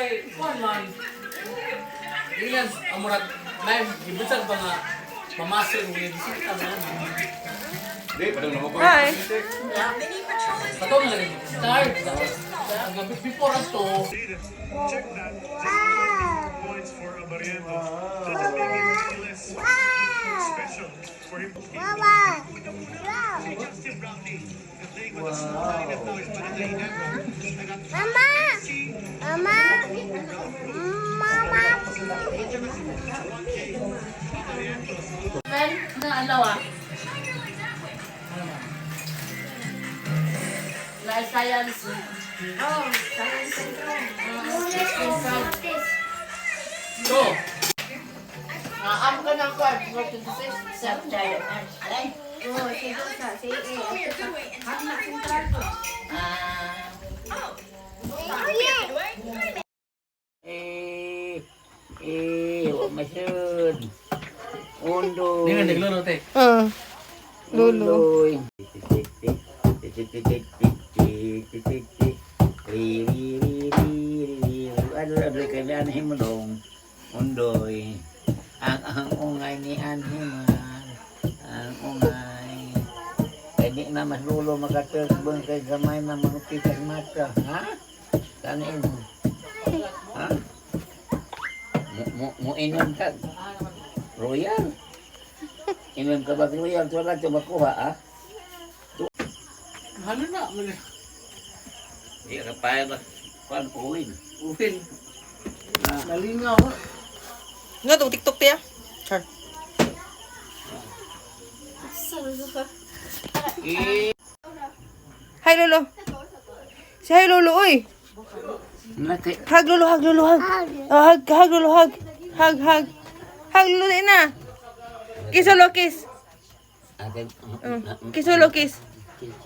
kay kuan man. Ingat amurat may gibutag pa nga mamasok ng bisita man. Hi. Patong na lang. Start. Before us to. Check that. Take points for Abariento. Just to make it feel less special for him. Justin Brownlee. Playing with a small lineup now is Manalina. Mama! Mama! Mama! Ben, na alawa. Life science. Oh, science center. Go. Am ka ng card. 46. Self-child. Oh, sige sa sige. Anak sentral to. Huwag masyad. Undoy. Di nga naglaro te. Lulu. Undoy. Ano kami anhin mo dong. Undoy. Ang ungay ni anhin man. Ang ungay. Kaya na mas lulo makaturbong kay gamay na mga pitas mata. Ha? Kanin mo. Ha? Mo inom ka. Royal. Inom ka ba royal? Wala ito makuha, ha? Ano na? Di ka pa ba? Kuan uwin. Uwin. Nalingaw. Nga to, TikTok tiya. Char. Hi, Lolo. Si hi, Lolo, uy. Nati. Hug, Lolo, hug, Lolo, hug. Oh, hug, Lolo, hug. Hug, hug. Hug, Lolo, na. Kiss, Lolo, kiss. Kiss, Lolo, kiss.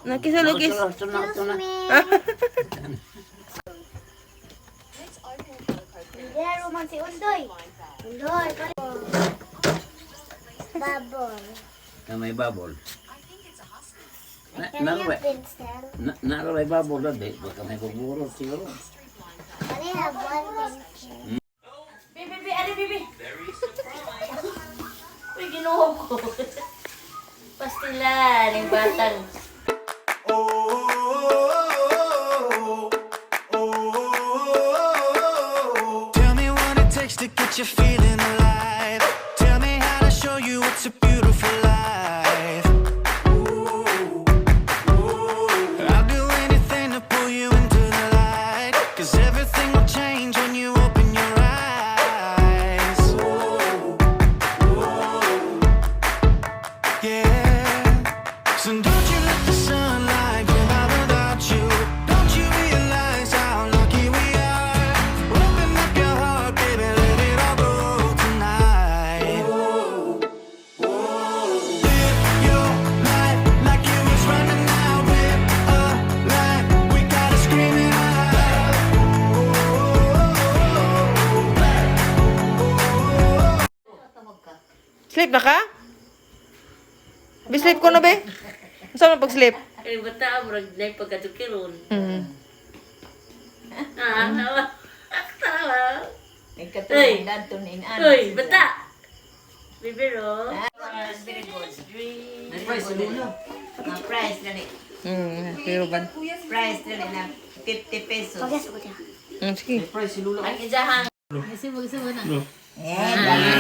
Na, kiss, Lolo, kiss. Dia rumah si Undoy. Undoy. Babon. Na may babol. Can you have pencil? Naro may babol na di. Baka may buburo siguro. Can I have one pencil? Bibi, ali, bibi. Uy, ginuho ko. Pastilan, yung batang. Tell me what it takes to get you feeling alive. Tell me how to show you it's a beautiful life. I'll do anything to pull you into the light. 'Cause everything will change when you open your eyes. Yeah. So don't you let the sunlight come out without you. Don't you realize how lucky we are? Open up your heart, baby, let it all go tonight. Live your life like it was running out. Live a life, we gotta scream it out. Sleep na ka? Bisleep ko na, be? Saan mo pag-sleep? Eh, bata, murag na yung pagkatukiron. Mm. Tawa. Tawa. Nagkatulong danto ni Inaan. Uy, bata. Bibiro. Very good. Drink. Price si Lulu. Price dali. Pero ba? Price dali na 50 pesos. Pagas ko dia. Sige. Price si Lulu. Ang ijahang. Eh, dali.